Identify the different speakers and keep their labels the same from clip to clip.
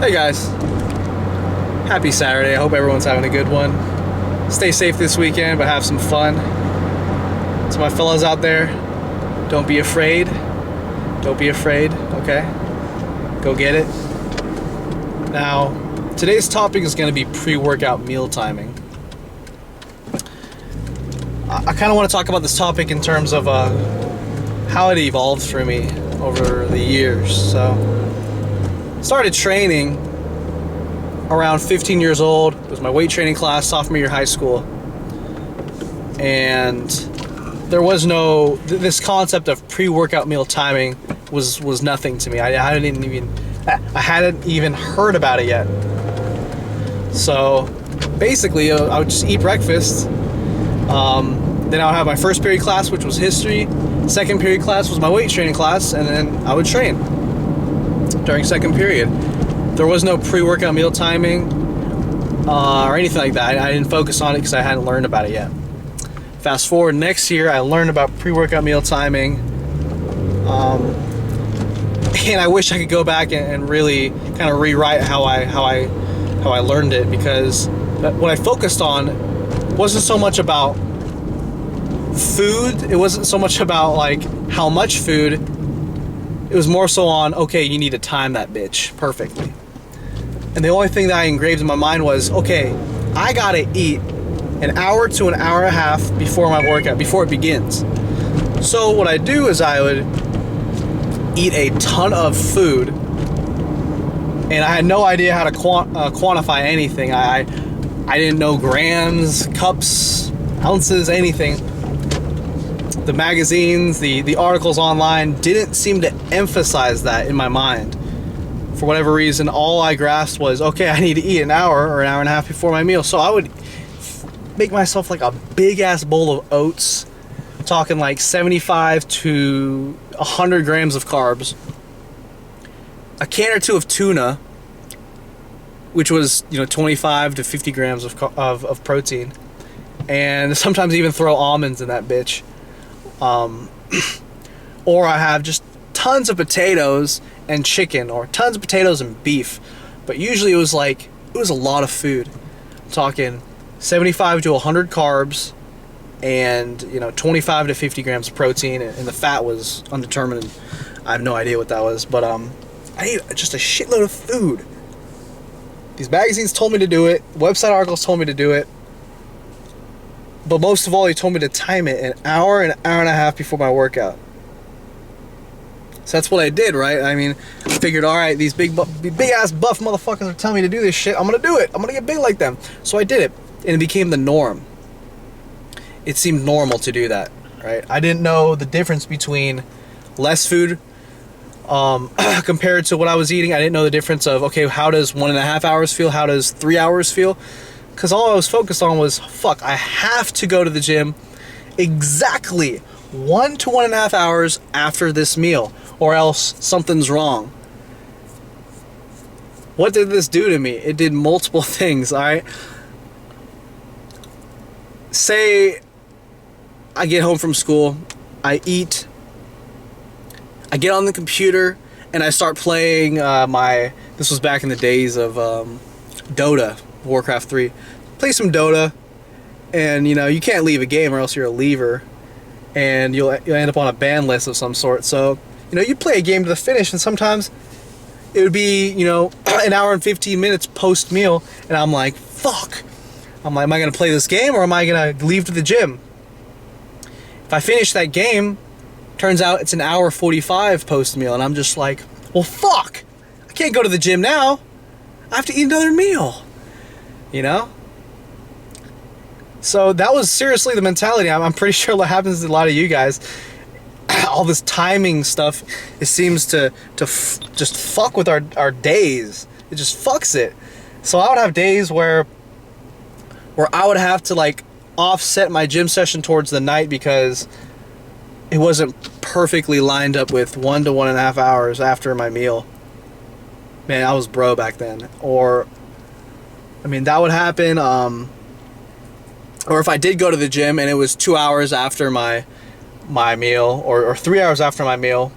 Speaker 1: Hey guys, happy Saturday. I hope everyone's having a good one. Stay safe this weekend, but have some fun. To my fellas out there, don't be afraid. Don't be afraid, okay? Go get it. Now, today's topic is going to be pre-workout meal timing. I kind of want to talk about this topic in terms of how it evolved for me over the years. So, started training around 15 years old. It was my weight training class, sophomore year of high school. And there was no, this concept of pre-workout meal timing was nothing to me. I hadn't even heard about it yet. So basically, I would just eat breakfast. Then I would have my first period class, which was history. Second period class was my weight training class, and then I would train during second period. There was no pre-workout meal timing or anything like that. I didn't focus on it because I hadn't learned about it yet. Fast forward next year, I learned about pre-workout meal timing, and I wish I could go back and really kind of rewrite how I learned it, because what I focused on wasn't so much about food. It wasn't so much about like how much food. It was more so on, okay, you need to time that bitch perfectly. And the only thing that I engraved in my mind was, okay, I gotta eat an hour to an hour and a half before my workout, before it begins. So what I do is I would eat a ton of food, and I had no idea how to quantify anything. I didn't know grams, cups, ounces, anything. The magazines, the articles online didn't seem to emphasize that in my mind. For whatever reason, all I grasped was, okay, I need to eat an hour or an hour and a half before my meal. So I would make myself like a big ass bowl of oats, talking like 75 to 100 grams of carbs, a can or two of tuna, which was 25 to 50 grams of protein, and sometimes even throw almonds in that bitch. Or I have just tons of potatoes and chicken, or tons of potatoes and beef. But usually it was a lot of food. I'm talking 75 to 100 carbs and 25 to 50 grams of protein, and the fat was undetermined. I have no idea what that was, but I ate just a shitload of food. These magazines told me to do it, website articles told me to do it, but most of all, he told me to time it an hour and a half before my workout. So that's what I did, right? I mean, I figured, all right, these big ass buff motherfuckers are telling me to do this shit. I'm gonna do it. I'm gonna get big like them. So I did it, and it became the norm. It seemed normal to do that, right? I didn't know the difference between less food compared to what I was eating. I didn't know the difference of, okay, how does 1.5 hours feel? How does 3 hours feel? Because all I was focused on was, fuck, I have to go to the gym exactly 1 to 1.5 hours after this meal, or else something's wrong. What did this do to me? It did multiple things, alright? Say I get home from school, I eat, I get on the computer, and I start playing this was back in the days of Dota, Warcraft 3. Play some Dota, and you can't leave a game or else you're a leaver, and you'll end up on a ban list of some sort. So you play a game to the finish, and sometimes it would be an hour and 15 minutes post meal, and I'm like, fuck, am I gonna play this game, or am I gonna leave to the gym? If I finish that game, turns out it's an hour 45 post meal, and I'm just like, well, fuck, I can't go to the gym now, I have to eat another meal. So that was seriously the mentality. I'm pretty sure that happens to a lot of you guys. All this timing stuff, it seems to just fuck with our days. It just fucks it. So I would have days where I would have to like offset my gym session towards the night because it wasn't perfectly lined up with 1 to 1.5 hours after my meal. Man, I was bro back then. Or that would happen. Or if I did go to the gym and it was 2 hours after my meal, or 3 hours after my meal,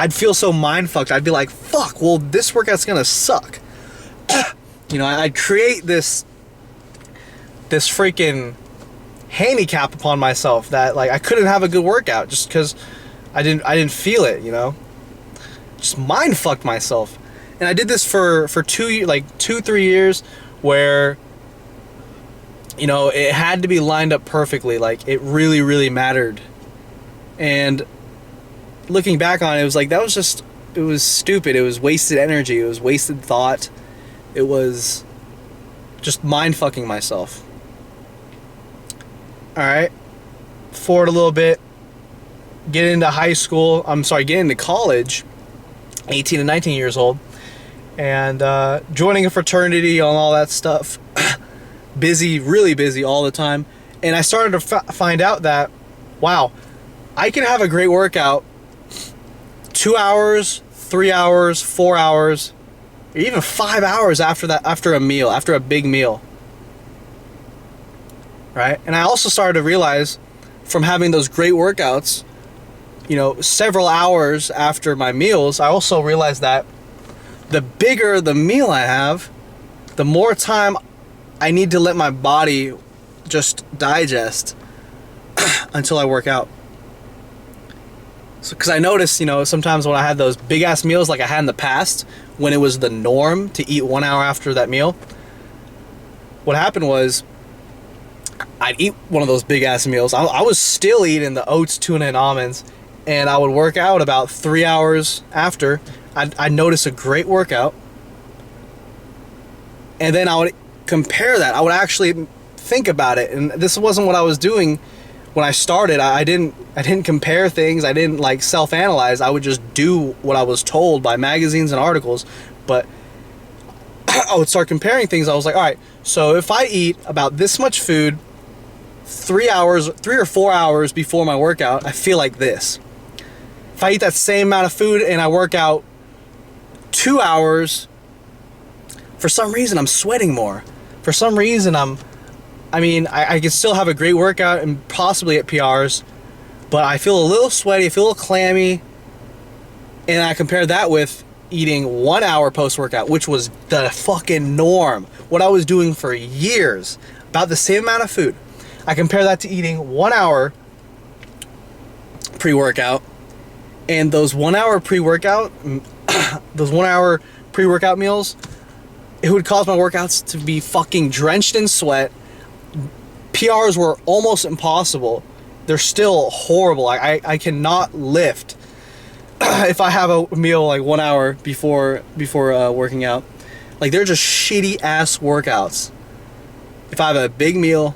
Speaker 1: I'd feel so mind fucked. I'd be like, fuck, well, this workout's gonna suck. You know, I'd create this freaking handicap upon myself that like I couldn't have a good workout just because I didn't feel it, you know. Just mind fucked myself. And I did this for 2-3 years where, you know, it had to be lined up perfectly. Like, it really, really mattered. And looking back on it, it was like, it was stupid. It was wasted energy. It was wasted thought. It was just mind fucking myself. Alright. Forward a little bit. Get into college. 18 and 19 years old. And joining a fraternity and all that stuff. Busy, really busy all the time. And I started to find out that, wow, I can have a great workout 2 hours, 3 hours, 4 hours, or even 5 hours after a meal, after a big meal. Right? And I also started to realize from having those great workouts, you know, several hours after my meals, I also realized that the bigger the meal I have, the more time I need to let my body just digest until I work out. So, because I noticed, you know, sometimes when I had those big ass meals like I had in the past, when it was the norm to eat 1 hour after that meal, what happened was I'd eat one of those big ass meals. I was still eating the oats, tuna, and almonds, and I would work out about 3 hours after. I'd notice a great workout, and then I would compare that. I would actually think about it, and this wasn't what I was doing when I started. I didn't compare things. I didn't like self-analyze. I would just do what I was told by magazines and articles. But I would start comparing things. I was like, all right, so if I eat about this much food 3 or 4 hours before my workout, I feel like this. If I eat that same amount of food and I work out 2 hours, for some reason I'm sweating more. For some reason I can still have a great workout and possibly at PRs, but I feel a little sweaty, I feel a little clammy, and I compare that with eating 1 hour post-workout, which was the fucking norm. What I was doing for years, about the same amount of food. I compare that to eating 1 hour pre-workout, and those 1 hour pre-workout meals, it would cause my workouts to be fucking drenched in sweat. PRs were almost impossible. They're still horrible. I cannot lift if I have a meal like 1 hour before working out. Like, they're just shitty ass workouts if I have a big meal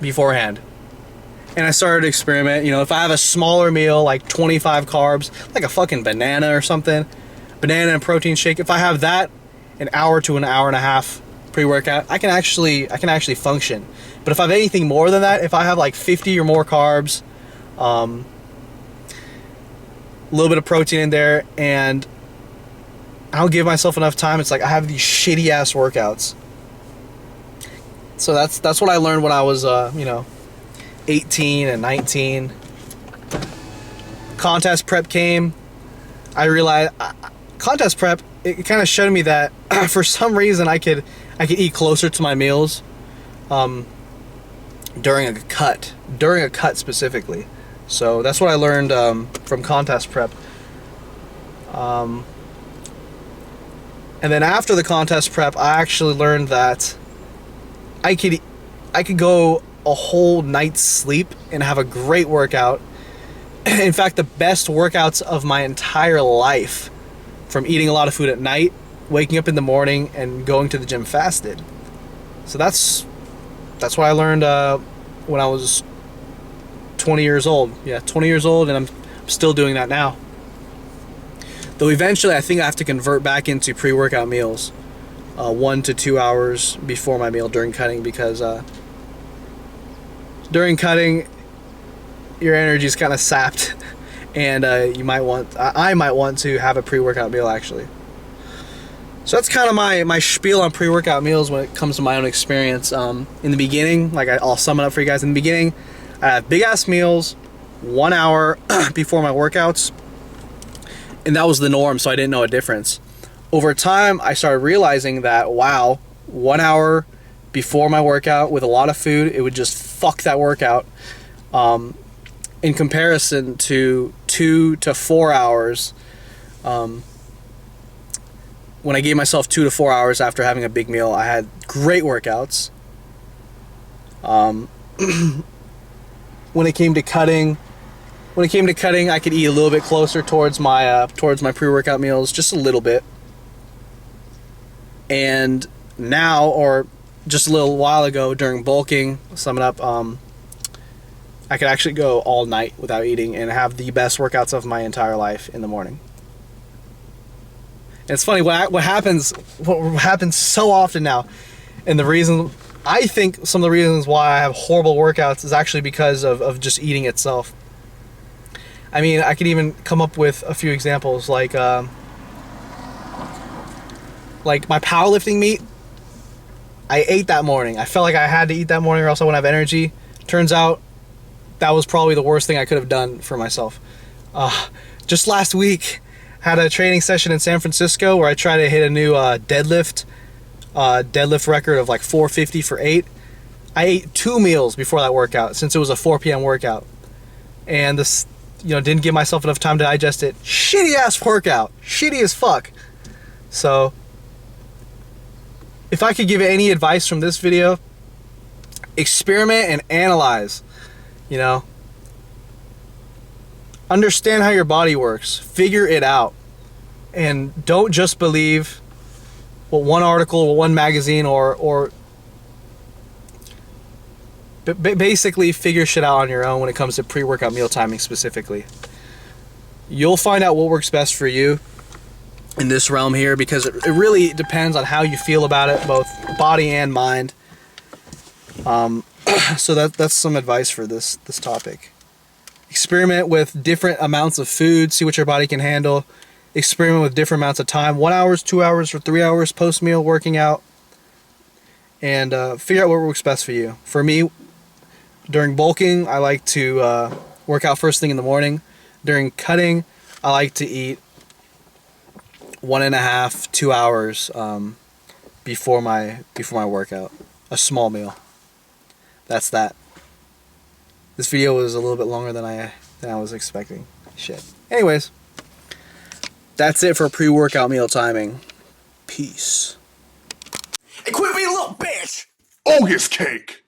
Speaker 1: beforehand. And I started to experiment. You know, if I have a smaller meal, like 25 carbs, like a fucking banana or something, banana and protein shake, if I have that an hour to an hour and a half pre-workout, I can actually function. But if I have anything more than that, if I have like 50 or more carbs, a little bit of protein in there, and I don't give myself enough time, it's like I have these shitty ass workouts. So that's what I learned when I was 18 and 19. Contest prep came. I realized contest prep, it kind of showed me that for some reason I could eat closer to my meals during a cut specifically. So that's what I learned from contest prep. And then after the contest prep, I actually learned that I could go a whole night's sleep and have a great workout. In fact, the best workouts of my entire life, from eating a lot of food at night, waking up in the morning, and going to the gym fasted. So that's what I learned when I was 20 years old. Yeah, 20 years old, and I'm still doing that now. Though eventually I think I have to convert back into pre-workout meals 1 to 2 hours before my meal during cutting, because during cutting your energy is kind of sapped, and I might want to have a pre-workout meal actually. So that's kind of my spiel on pre-workout meals when it comes to my own experience. In the beginning, like I'll sum it up for you guys. In the beginning, I have big ass meals 1 hour before my workouts. And that was the norm, so I didn't know a difference. Over time, I started realizing that, wow, 1 hour before my workout with a lot of food, it would just fuck that workout. In comparison to 2 to 4 hours, when I gave myself 2 to 4 hours after having a big meal, I had great workouts. When it came to cutting, I could eat a little bit closer towards my pre-workout meals, just a little bit. And now, or just a little while ago during bulking, sum it up, I could actually go all night without eating and have the best workouts of my entire life in the morning. And it's funny what happens so often now, and the reason I think some of the reasons why I have horrible workouts is actually because of just eating itself. I mean, I could even come up with a few examples, like my powerlifting meet. I ate that morning. I felt like I had to eat that morning or else I wouldn't have energy. Turns out that was probably the worst thing I could have done for myself. Just last week, had a training session in San Francisco where I tried to hit a new deadlift record of like 450 for 8. I ate 2 meals before that workout since it was a 4 p.m. workout. And this, didn't give myself enough time to digest it. Shitty ass workout. Shitty as fuck. So, if I could give any advice from this video, experiment and analyze. Understand how your body works. Figure it out. And don't just believe what one article or one magazine or basically figure shit out on your own when it comes to pre-workout meal timing specifically. You'll find out what works best for you in this realm here, because it really depends on how you feel about it, both body and mind. So that's some advice for this topic. Experiment with different amounts of food, see what your body can handle. Experiment with different amounts of time, 1 hour, 2 hours, or 3 hours post-meal working out, and figure out what works best for you. For me, during bulking, I like to work out first thing in the morning. During cutting, I like to eat 1.5 to 2 hours before my workout. A small meal. That's that. This video was a little bit longer than I was expecting. Shit. Anyways, that's it for pre-workout meal timing. Peace.
Speaker 2: Hey, quit being a little bitch! Ogus cake!